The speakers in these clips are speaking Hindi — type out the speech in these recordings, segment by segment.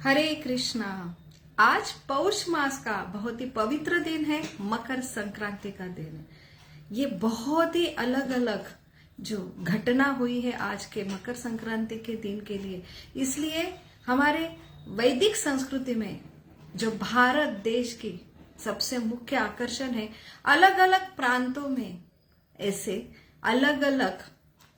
हरे कृष्णा। आज पौष मास का बहुत ही पवित्र दिन है, मकर संक्रांति का दिन है। ये बहुत ही अलग अलग जो घटना हुई है आज के मकर संक्रांति के दिन के लिए, इसलिए हमारे वैदिक संस्कृति में जो भारत देश की सबसे मुख्य आकर्षण है, अलग अलग प्रांतों में ऐसे अलग अलग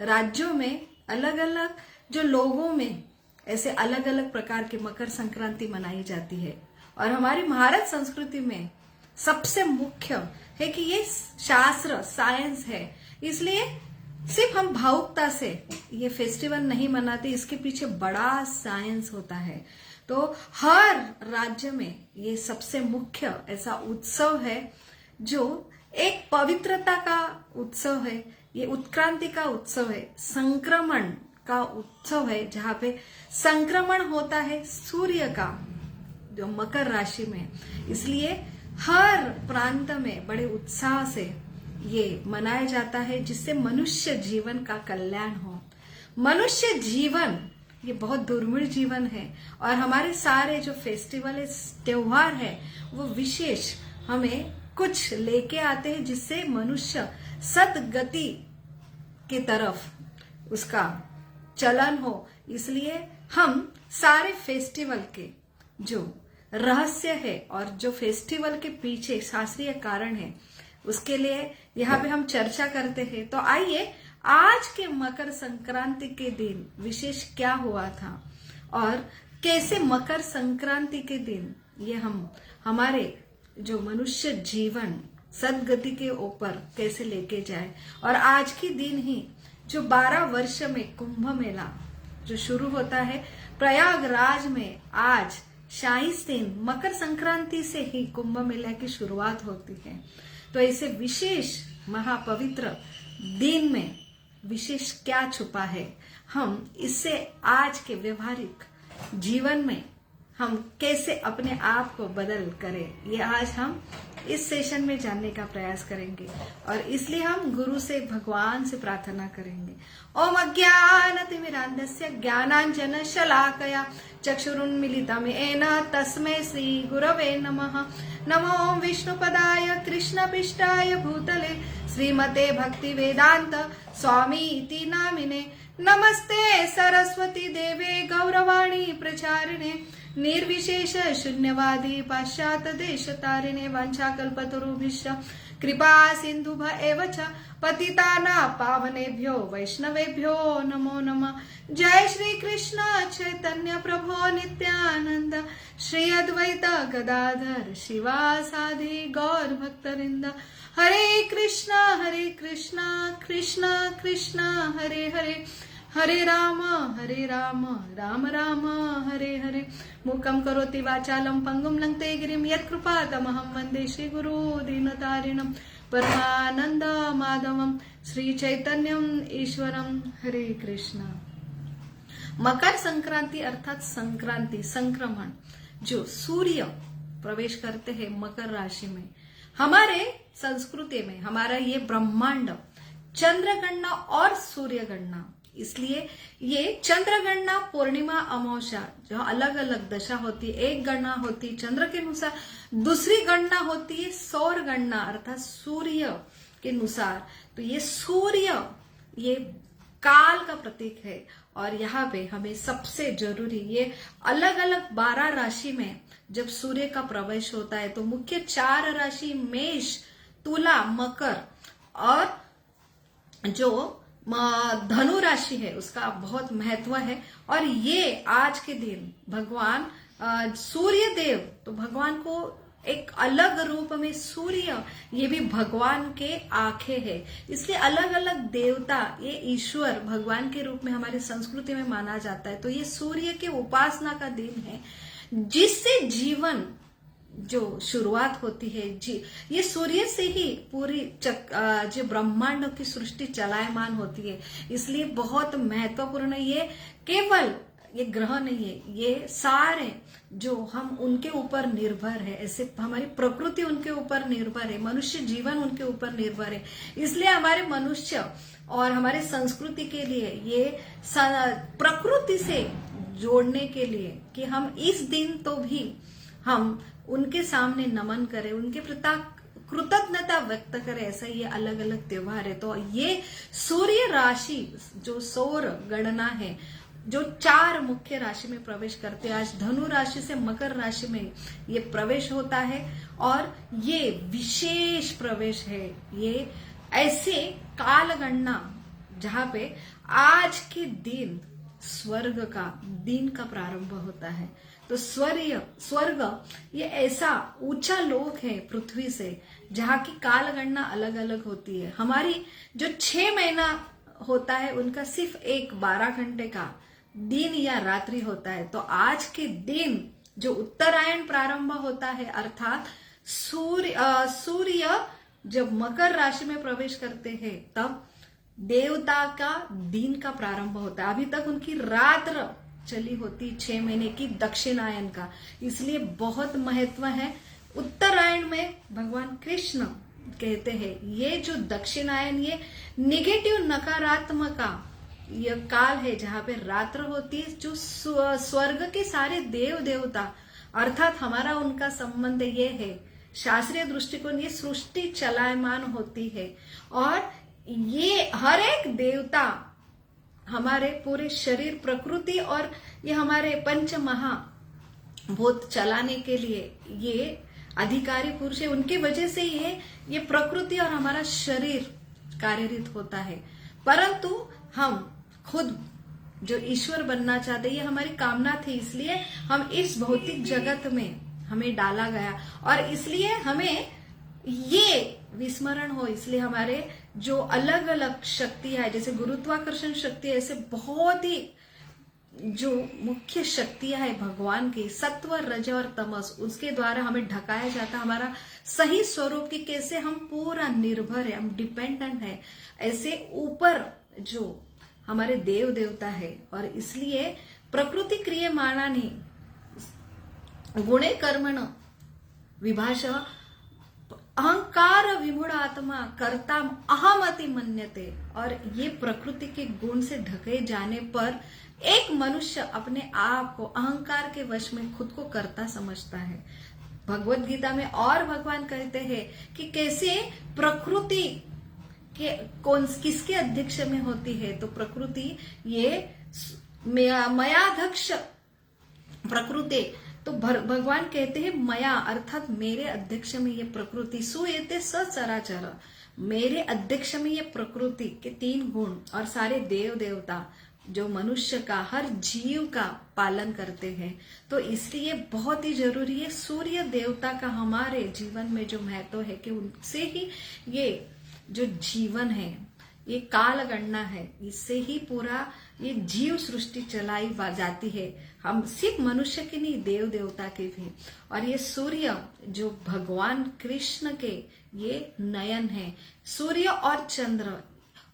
राज्यों में अलग अलग जो लोगों में ऐसे अलग अलग प्रकार की मकर संक्रांति मनाई जाती है। और हमारी भारत संस्कृति में सबसे मुख्य है कि ये शास्त्र साइंस है, इसलिए सिर्फ हम भावुकता से ये फेस्टिवल नहीं मनाते, इसके पीछे बड़ा साइंस होता है। तो हर राज्य में ये सबसे मुख्य ऐसा उत्सव है जो एक पवित्रता का उत्सव है, ये उत्क्रांति का उत्सव है, संक्रमण का उत्सव है, जहां पे संक्रमण होता है सूर्य का जो मकर राशि में। इसलिए हर प्रांत में बड़े उत्साह से ये मनाया जाता है, जिससे मनुष्य जीवन का कल्याण हो। मनुष्य जीवन ये बहुत दुर्मिळ जीवन है, और हमारे सारे जो फेस्टिवल है, त्योहार है, वो विशेष हमें कुछ लेके आते हैं जिससे मनुष्य सद्गति की तरफ उसका चलन हो। इसलिए हम सारे फेस्टिवल के जो रहस्य है और जो फेस्टिवल के पीछे शास्त्रीय कारण है, उसके लिए यहाँ पे हम चर्चा करते हैं। तो आइए, आज के मकर संक्रांति के दिन विशेष क्या हुआ था और कैसे मकर संक्रांति के दिन ये हम हमारे जो मनुष्य जीवन सद्गति के ऊपर कैसे लेके जाए। और आज के दिन ही जो 12 वर्ष में कुंभ मेला जो शुरू होता है प्रयागराज में, आज 26 दिन मकर संक्रांति से ही कुंभ मेला की शुरुआत होती है। तो ऐसे विशेष महापवित्र दिन में विशेष क्या छुपा है, हम इससे आज के व्यवहारिक जीवन में हम कैसे अपने आप को बदल करें, ये आज हम इस सेशन में जानने का प्रयास करेंगे। और इसलिए हम गुरु से, भगवान से प्रार्थना करेंगे। ओम अज्ञानतिमिरान्धस्य ज्ञानांजन शलाकया चक्षुरुन्मीलितं येन तस्मै श्री गुरवे नमः। नमो विष्णुपदाय कृष्णपिष्टाय भूतले श्रीमते भक्ति वेदांत स्वामी इति नामिने। नमस्ते सरस्वती देवे गौरवाणी प्रचारिणे निर्विशेष शून्यवादी पाश्चात्य देश तारिणे। वाञ्छाकल्पतरुभ्यश्च कृपा सिन्धुभ एव च पतितानां पावनेभ्यो वैष्णवेभ्यो नमो नमः। जय श्री कृष्ण चैतन्य प्रभो नित्यानंद, श्री अद्वैत गदाधर शिवासादि गौर भक्तवृंद। हरे कृष्णा कृष्ण कृष्ण हरे हरे, हरे राम राम राम हरे हरे। मूकं करोति वाचालं पंगुं लंघते गिरिं यत्कृपातमहं वन्दे श्रीगुरु दीनतारिणं परमानंद माधवं श्री चैतन्यम ईश्वरम। हरे कृष्णा। मकर संक्रांति अर्थात संक्रांति, संक्रमण, जो सूर्य प्रवेश करते हैं मकर राशि में। हमारे संस्कृति में हमारा ये ब्रह्मांड चंद्रगणना और सूर्य गणना, इसलिए ये चंद्रगणना पूर्णिमा अमावस्या जो अलग अलग दशा होती है, एक गणना होती है चंद्र के अनुसार, दूसरी गणना होती है सौर गणना अर्थात सूर्य के अनुसार। तो ये सूर्य ये काल का प्रतीक है, और यहाँ पे हमें सबसे जरूरी ये अलग अलग 12 राशि में जब सूर्य का प्रवेश होता है, तो मुख्य 4 राशि मेष, तुला, मकर और जो धनु राशि है उसका बहुत महत्व है। और ये आज के दिन भगवान सूर्य देव, तो भगवान को एक अलग रूप में सूर्य, ये भी भगवान के आंखें है, इसलिए अलग अलग देवता ये ईश्वर भगवान के रूप में हमारी संस्कृति में माना जाता है। तो ये सूर्य के उपासना का दिन है, जिससे जीवन जो शुरुआत होती है जी, ये सूर्य से ही पूरी जो ब्रह्मांड की सृष्टि चलायमान होती है। इसलिए बहुत महत्वपूर्ण है, ये केवल ये ग्रह नहीं है, ये सारे जो हम उनके ऊपर निर्भर है, ऐसे हमारी प्रकृति उनके ऊपर निर्भर है, मनुष्य जीवन उनके ऊपर निर्भर है। इसलिए हमारे मनुष्य और हमारे संस्कृति के लिए, ये प्रकृति से जोड़ने के लिए कि हम इस दिन तो भी हम उनके सामने नमन करें, उनके प्रति कृतज्ञता व्यक्त करें। ऐसा ये अलग अलग त्योहार है। तो ये सूर्य राशि जो सौर गणना है, जो 4 मुख्य राशि में प्रवेश करते हैं, आज धनु राशि से मकर राशि में ये प्रवेश होता है और ये विशेष प्रवेश है। ये ऐसे काल गणना जहां पे आज के दिन स्वर्ग का दिन का प्रारंभ होता है। तो स्वर्ग ये ऐसा ऊंचा लोक है पृथ्वी से जहां की काल गणना अलग अलग होती है। हमारी जो 6 महीना होता है उनका सिर्फ एक 12 घंटे का दिन या रात्रि होता है। तो आज के दिन जो उत्तरायण प्रारंभ होता है, अर्थात सूर्य जब मकर राशि में प्रवेश करते हैं तब देवता का दिन का प्रारंभ होता है। अभी तक उनकी रात्र चली होती 6 महीने की दक्षिणायन का, इसलिए बहुत महत्व है। उत्तरायण में भगवान कृष्ण कहते हैं ये जो दक्षिणायन, ये निगेटिव नकारात्मक का यह काल है जहां पे रात्र होती है। जो स्वर्ग के सारे देव देवता अर्थात हमारा उनका संबंध ये है, शास्त्रीय दृष्टिकोण ये सृष्टि चलायमान होती है और ये हर एक देवता हमारे पूरे शरीर, प्रकृति और ये हमारे पंच महाभूत चलाने के लिए ये अधिकारी पुरुष है। उनके वजह से ये प्रकृति और हमारा शरीर कार्यरत होता है। परंतु हम खुद जो ईश्वर बनना चाहते, ये हमारी कामना थी, इसलिए हम इस भौतिक जगत में हमें डाला गया और इसलिए हमें ये विस्मरण हो, इसलिए हमारे जो अलग अलग शक्ति है, जैसे गुरुत्वाकर्षण शक्ति, ऐसे बहुत ही जो मुख्य शक्तियां है भगवान की, सत्व, रज और तमस, उसके द्वारा हमें ढकाया जाता है हमारा सही स्वरूप की कैसे हम पूरा निर्भर है, हम डिपेंडेंट है ऐसे ऊपर जो हमारे देव देवता है। और इसलिए प्रकृति क्रियमाणानि गुणे कर्मण विभाष अहंकार विमूढ़ आत्मा कर्ता अहमति मन्यते। और ये प्रकृति के गुण से ढके जाने पर एक मनुष्य अपने आप को अहंकार के वश में खुद को कर्ता समझता है। भगवत गीता में और भगवान कहते हैं कि कैसे प्रकृति के किसके अध्यक्ष में होती है, तो प्रकृति ये मयाध्यक्ष प्रकृति, तो भगवान कहते हैं मया अर्थात मेरे अध्यक्ष में ये प्रकृति, सुयते सचराचर, मेरे अध्यक्ष में ये प्रकृति के 3 गुण और सारे देव देवता जो मनुष्य का हर जीव का पालन करते हैं। तो इसलिए बहुत ही जरूरी है सूर्य देवता का हमारे जीवन में जो महत्व है कि उनसे ही ये जो जीवन है, ये काल गणना है, इससे ही पूरा ये जीव सृष्टि चलाई जाती है। हम सिर्फ मनुष्य के नहीं, देव देवता के भी। और ये सूर्य जो भगवान कृष्ण के ये नयन है, सूर्य और चंद्र।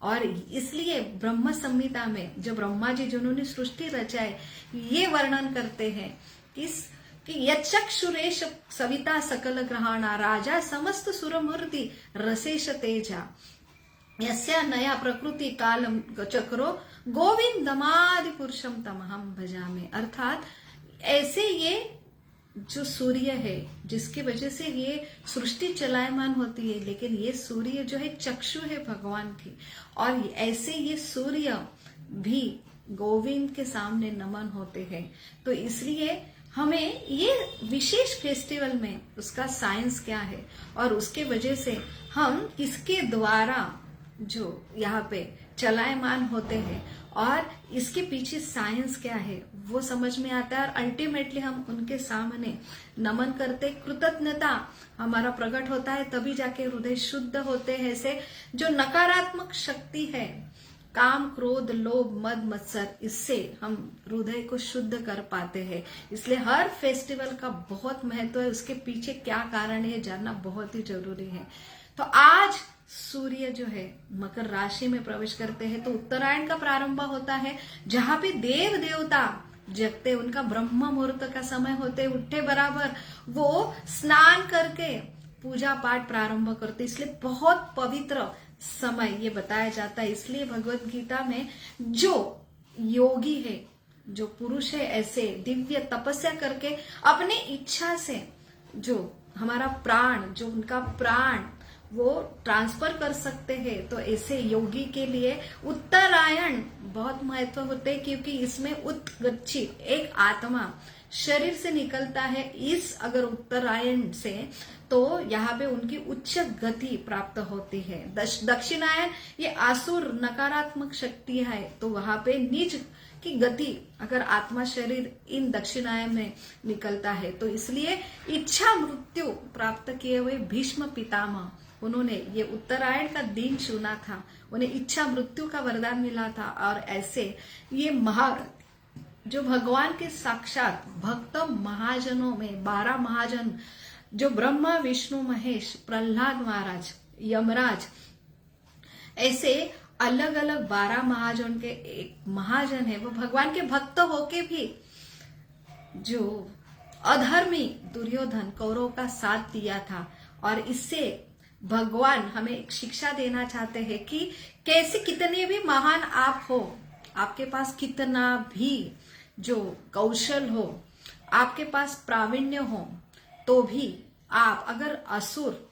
और इसलिए ब्रह्म संहिता में जो ब्रह्मा जी जिन्होंने सृष्टि रचाए ये वर्णन करते हैं कि यक्षुरेश सविता सकल ग्रहाणा राजा समस्त सुरमूर्ति रसेश तेजा यस्या नया प्रकृति कालम चक्रो गोविंदमादि पुरुषम तमहम भजामे। अर्थात ऐसे ये जो सूर्य है जिसकी वजह से ये सृष्टि चलायमान होती है, लेकिन ये सूर्य जो है चक्षु है भगवान की, और ऐसे ये सूर्य भी गोविंद के सामने नमन होते हैं। तो इसलिए हमें ये विशेष फेस्टिवल में उसका साइंस क्या है और उसके वजह से हम किसके द्वारा जो यहाँ पे चलायमान होते हैं और इसके पीछे साइंस क्या है वो समझ में आता है। और अल्टीमेटली हम उनके सामने नमन करते, कृतज्ञता हमारा प्रकट होता है, तभी जाके हृदय शुद्ध होते हैं। ऐसे जो नकारात्मक शक्ति है, काम, क्रोध, लोभ, मद, मत्सर, इससे हम हृदय को शुद्ध कर पाते हैं। इसलिए हर फेस्टिवल का बहुत महत्व है, उसके पीछे क्या कारण है जानना बहुत ही जरूरी है। तो आज सूर्य जो है मकर राशि में प्रवेश करते हैं तो उत्तरायण का प्रारंभ होता है, जहां पे देव देवता जगते, उनका ब्रह्म मुहूर्त का समय होते, उठे बराबर वो स्नान करके पूजा पाठ प्रारंभ करते। इसलिए बहुत पवित्र समय ये बताया जाता है। इसलिए भगवत गीता में जो योगी है, जो पुरुष है, ऐसे दिव्य तपस्या करके अपने इच्छा से जो हमारा प्राण, जो उनका प्राण वो ट्रांसफर कर सकते हैं, तो ऐसे योगी के लिए उत्तरायण बहुत महत्व होते हैं, क्योंकि इसमें उत्गच्छी एक आत्मा शरीर से निकलता है। इस अगर उत्तरायण से तो यहाँ पे उनकी उच्च गति प्राप्त होती है। दक्षिणायन ये आसुर नकारात्मक शक्ति है, तो वहां पे नीच की गति अगर आत्मा शरीर इन दक्षिणायन में निकलता है, तो इसलिए इच्छा मृत्यु प्राप्त किए हुए भीष्म पितामह, उन्होंने ये उत्तरायण का दिन चुना था, उन्हें इच्छा मृत्यु का वरदान मिला था। और ऐसे ये जो भगवान के साक्षात भक्त महाजनों में 12 महाजन, जो ब्रह्मा विष्णु महेश, प्रहलाद महाराज, यमराज, ऐसे अलग अलग 12 महाजन के एक महाजन है, वो भगवान के भक्त होके भी जो अधर्मी दुर्योधन कौरव का साथ दिया था। और इससे भगवान हमें एक शिक्षा देना चाहते हैं कि कैसे कितने भी महान आप हो, आपके पास कितना भी जो कौशल हो, आपके पास प्रावीण्य हो, तो भी आप अगर असुर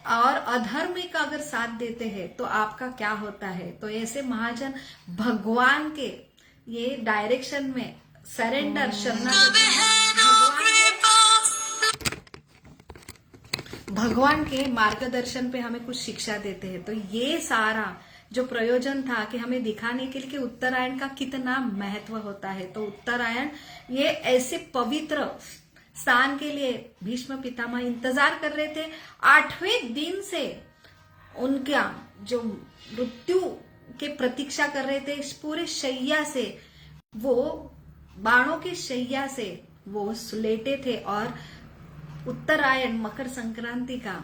और अधर्मी का अगर साथ देते हैं तो आपका क्या होता है। तो ऐसे महाजन भगवान के ये डायरेक्शन में सरेंडर, शरणागति, भगवान के मार्गदर्शन पे हमें कुछ शिक्षा देते हैं। तो ये सारा जो प्रयोजन था कि हमें दिखाने के लिए कि उत्तरायण का कितना महत्व होता है। तो उत्तरायण ये ऐसे पवित्र स्थान के लिए भीष्म पितामह इंतजार कर रहे थे। 8वें दिन से उनका जो मृत्यु के प्रतीक्षा कर रहे थे, इस पूरे शैया से, वो बाणों की शैया से वो लेटे थे और उत्तरायण मकर संक्रांति का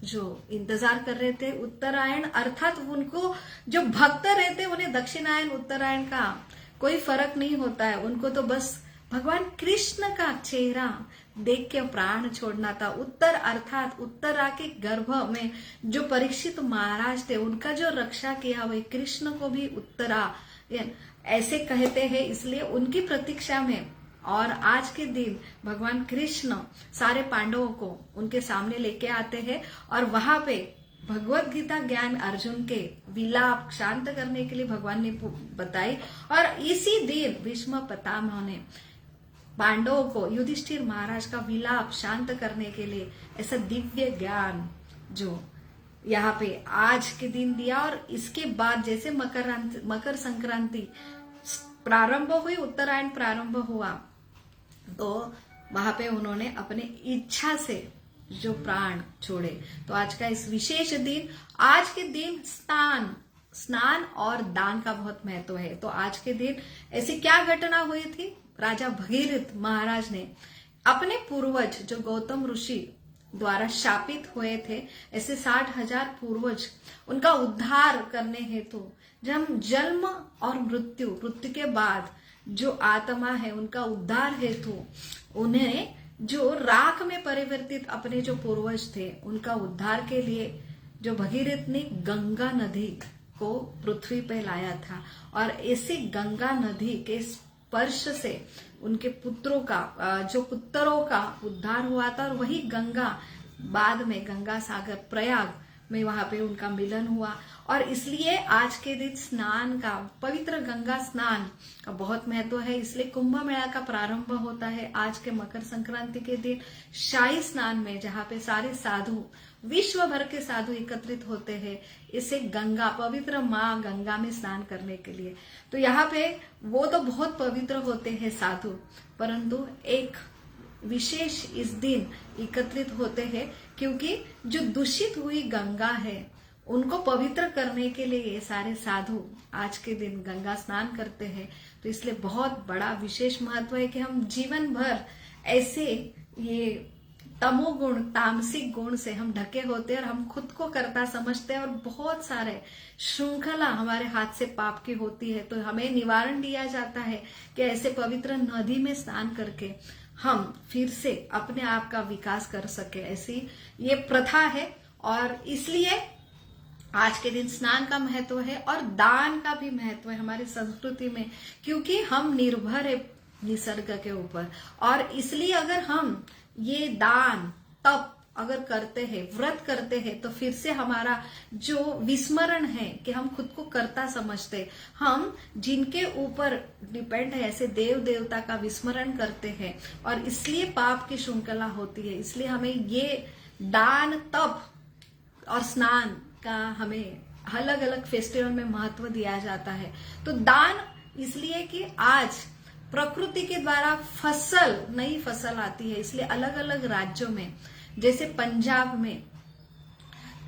जो इंतजार कर रहे थे। उत्तरायण अर्थात उनको जो भक्त रहते, उन्हें दक्षिणायन उत्तरायण का कोई फर्क नहीं होता है, उनको तो बस भगवान कृष्ण का चेहरा देख के प्राण छोड़ना था। उत्तर अर्थात उत्तरा के गर्भ में जो परीक्षित महाराज थे, उनका जो रक्षा किया, वही कृष्ण को भी उत्तरा ऐसे कहते हैं, इसलिए उनकी प्रतीक्षा में। और आज के दिन भगवान कृष्ण सारे पांडवों को उनके सामने लेके आते हैं और वहां पे भगवत गीता ज्ञान अर्जुन के विलाप शांत करने के लिए भगवान ने बताई। और इसी दिन भीष्म पितामह ने पांडवों को युधिष्ठिर महाराज का विलाप शांत करने के लिए ऐसा दिव्य ज्ञान जो यहाँ पे आज के दिन दिया। और इसके बाद जैसे मकर संक्रांति प्रारंभ हुई, उत्तरायण प्रारंभ हुआ, तो वहां पे उन्होंने अपने इच्छा से जो प्राण छोड़े। तो आज का इस विशेष दिन, आज के दिन स्नान और दान का बहुत महत्व है। तो आज के दिन ऐसी क्या घटना हुई थी, राजा भगीरथ महाराज ने अपने पूर्वज जो गौतम ऋषि द्वारा शापित हुए थे, ऐसे 60,000 पूर्वज, उनका उद्धार करने हेतु जब जन्म और मृत्यु के बाद जो आत्मा है उनका उद्धार हेतु उन्हें जो राख में परिवर्तित अपने जो पूर्वज थे उनका उद्धार के लिए जो भगीरथ ने गंगा नदी को पृथ्वी पे लाया था। और ऐसे गंगा नदी के स्पर्श से उनके पुत्रों का उद्धार हुआ था। और वही गंगा बाद में गंगा सागर प्रयाग में वहां पे उनका मिलन हुआ। और इसलिए आज के दिन स्नान का, पवित्र गंगा स्नान का बहुत महत्व है। इसलिए कुंभ मेला का प्रारंभ होता है आज के मकर संक्रांति के दिन शाही स्नान में, जहाँ पे सारे साधु, विश्व भर के साधु एकत्रित होते हैं इसे गंगा, पवित्र माँ गंगा में स्नान करने के लिए। तो यहाँ पे वो तो बहुत पवित्र होते हैं साधु, परंतु एक विशेष इस दिन एकत्रित होते हैं क्योंकि जो दूषित हुई गंगा है उनको पवित्र करने के लिए ये सारे साधु आज के दिन गंगा स्नान करते हैं। तो इसलिए बहुत बड़ा विशेष महत्व है कि हम जीवन भर ऐसे ये तमोगुण, तामसिक गुण से हम ढके होते हैं और हम खुद को कर्ता समझते हैं और बहुत सारे श्रृंखला हमारे हाथ से पाप की होती है। तो हमें निवारण दिया जाता है कि ऐसे पवित्र नदी में स्नान करके हम फिर से अपने आप का विकास कर सके, ऐसी ये प्रथा है। और इसलिए आज के दिन स्नान का महत्व है और दान का भी महत्व है हमारी संस्कृति में, क्योंकि हम निर्भर है निसर्ग के ऊपर। और इसलिए अगर हम ये दान तप अगर करते हैं, व्रत करते हैं, तो फिर से हमारा जो विस्मरण है कि हम खुद को कर्ता समझते, हम जिनके ऊपर डिपेंड है ऐसे देव देवता का विस्मरण करते हैं, और इसलिए पाप की श्रृंखला होती है। इसलिए हमें ये दान तप और स्नान का हमें अलग अलग फेस्टिवल में महत्व दिया जाता है। तो दान इसलिए कि आज प्रकृति के द्वारा फसल, नई फसल आती है, इसलिए अलग अलग राज्यों में, जैसे पंजाब में,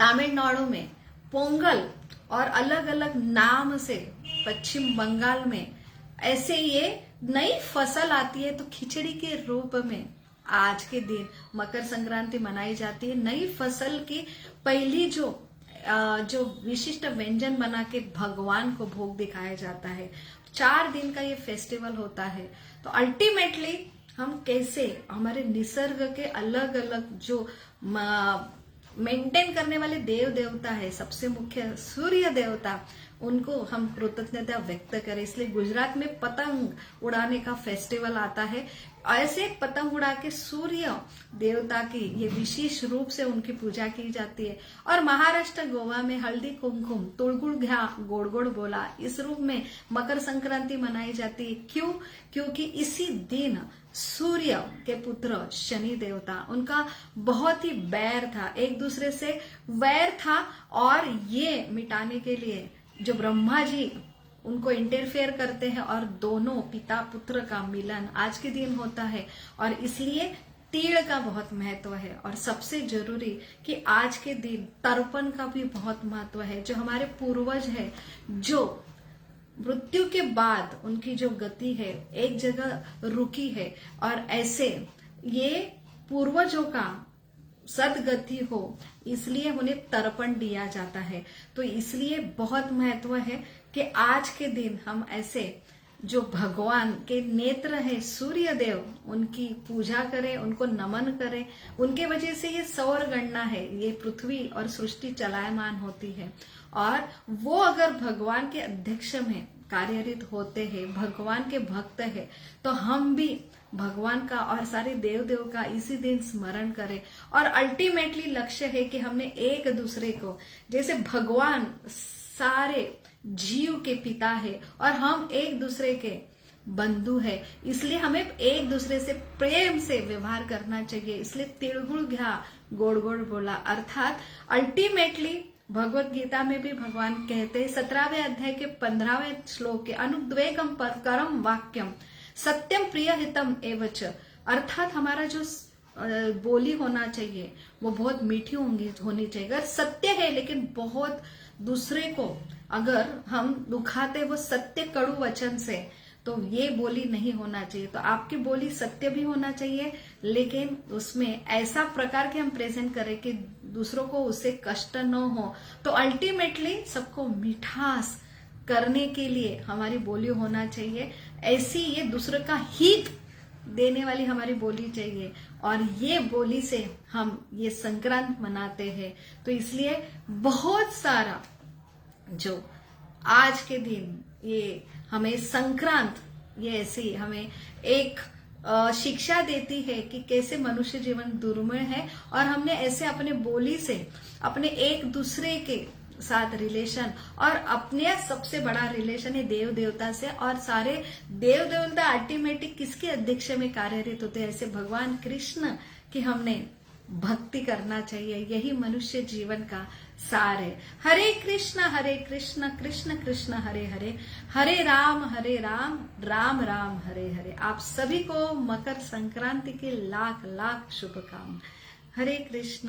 तमिलनाडु में पोंगल और अलग अलग नाम से, पश्चिम बंगाल में ऐसे ये नई फसल आती है, तो खिचड़ी के रूप में आज के दिन मकर संक्रांति मनाई जाती है। नई फसल की पहली जो विशिष्ट व्यंजन बना के भगवान को भोग दिखाया जाता है। 4 दिन का ये फेस्टिवल होता है। तो अल्टीमेटली हम कैसे हमारे निसर्ग के अलग अलग जो मेंटेन करने वाले देव देवता है, सबसे मुख्य सूर्य देवता, उनको हम कृतज्ञता व्यक्त करें। इसलिए गुजरात में पतंग उड़ाने का फेस्टिवल आता है। ऐसे पतंग उड़ा के सूर्य देवता की ये विशेष रूप से उनकी पूजा की जाती है। और महाराष्ट्र, गोवा में हल्दी कुमकुम, तुड़गुड़ घ्या, गोड़ गोड़ बोला, इस रूप में मकर संक्रांति मनाई जाती है। क्यों? क्योंकि इसी दिन सूर्य के पुत्र शनि देवता, उनका बहुत ही बैर था, एक दूसरे से वैर था, और ये मिटाने के लिए जो ब्रह्मा जी उनको इंटरफेयर करते हैं और दोनों पिता पुत्र का मिलन आज के दिन होता है। और इसलिए तीळ का बहुत महत्व है। और सबसे जरूरी कि आज के दिन तर्पण का भी बहुत महत्व है। जो हमारे पूर्वज है, जो मृत्यु के बाद उनकी जो गति है एक जगह रुकी है, और ऐसे ये पूर्वजों का सदगति हो, इसलिए उन्हें तर्पण दिया जाता है। तो इसलिए बहुत महत्व है कि आज के दिन हम ऐसे जो भगवान के नेत्र है सूर्य देव, उनकी पूजा करें, उनको नमन करें। उनके वजह से ये सौर गणना है, ये पृथ्वी और सृष्टि चलायमान होती है। और वो अगर भगवान के अध्यक्ष में कार्यरत होते हैं, भगवान के भक्त है, तो हम भी भगवान का और सारे देव देव का इसी दिन स्मरण करें। और अल्टीमेटली लक्ष्य है कि हमने एक दूसरे को, जैसे भगवान सारे जीव के पिता है और हम एक दूसरे के बंधु है, इसलिए हमें एक दूसरे से प्रेम से व्यवहार करना चाहिए। इसलिए तिलगुड़ घ्या गोड़ गोड़ बोला, अर्थात अल्टीमेटली भगवत गीता में भी भगवान कहते हैं 17वें अध्याय के 15वें श्लोक के अनुद्वेगम परम वाक्यम सत्यम प्रिय हितम एवच, अर्थात हमारा जो बोली होना चाहिए वो बहुत मीठी होनी चाहिए। अगर सत्य है लेकिन बहुत दूसरे को अगर हम दुखाते वो सत्य कड़ू वचन से, तो ये बोली नहीं होना चाहिए। तो आपकी बोली सत्य भी होना चाहिए, लेकिन उसमें ऐसा प्रकार के हम प्रेजेंट करें कि दूसरों को उससे कष्ट न हो। तो अल्टीमेटली सबको मिठास करने के लिए हमारी बोली होना चाहिए, ऐसी ये दूसरे का हित देने वाली हमारी बोली चाहिए। और ये बोली से हम ये संक्रांत मनाते हैं। तो इसलिए बहुत सारा जो आज के दिन ये हमें संक्रांत, ये ऐसी हमें एक शिक्षा देती है कि कैसे मनुष्य जीवन दुर्मिळ है, और हमने ऐसे अपने बोली से अपने एक दूसरे के साथ रिलेशन, और अपने सबसे बड़ा रिलेशन है देव देवता से। और सारे देव देवता अल्टीमेटली किसके अध्यक्ष में कार्यरत होते हैं? ऐसे भगवान कृष्ण की हमने भक्ति करना चाहिए। यही मनुष्य जीवन का सार है। हरे कृष्ण कृष्ण कृष्ण हरे हरे, हरे राम राम राम हरे हरे। आप सभी को मकर संक्रांति की लाख लाख शुभकामनाएं। हरे कृष्ण।